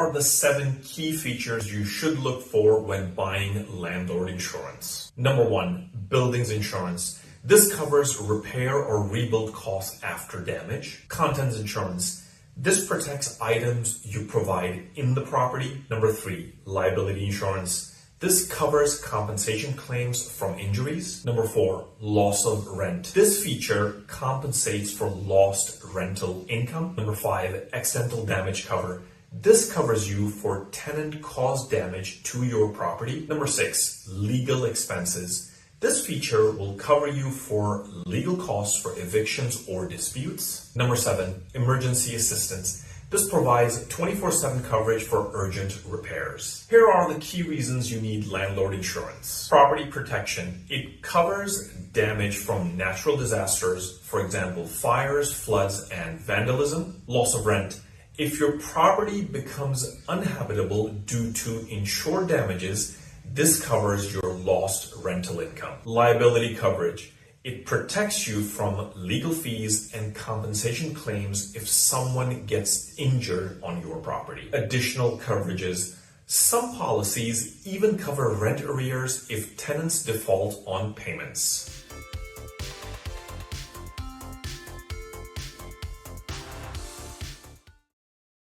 are the 7 key features you should look for when buying landlord insurance. Number 1, buildings insurance. This covers repair or rebuild costs after damage. Contents insurance. This protects items you provide in the property. Number 3, liability insurance. This covers compensation claims from injuries. Number 4, loss of rent. This feature compensates for lost rental income. Number 5, accidental damage cover. This covers you for tenant-caused damage to your property. Number 6, legal expenses. This feature will cover you for legal costs for evictions or disputes. Number 7, emergency assistance. This provides 24/7 coverage for urgent repairs. Here are the key reasons you need landlord insurance. Property protection. It covers damage from natural disasters, for example, fires, floods, and vandalism. Loss of rent. If your property becomes uninhabitable due to insured damages, this covers your lost rental income. Liability coverage. It protects you from legal fees and compensation claims if someone gets injured on your property. Additional coverages. Some policies even cover rent arrears if tenants default on payments.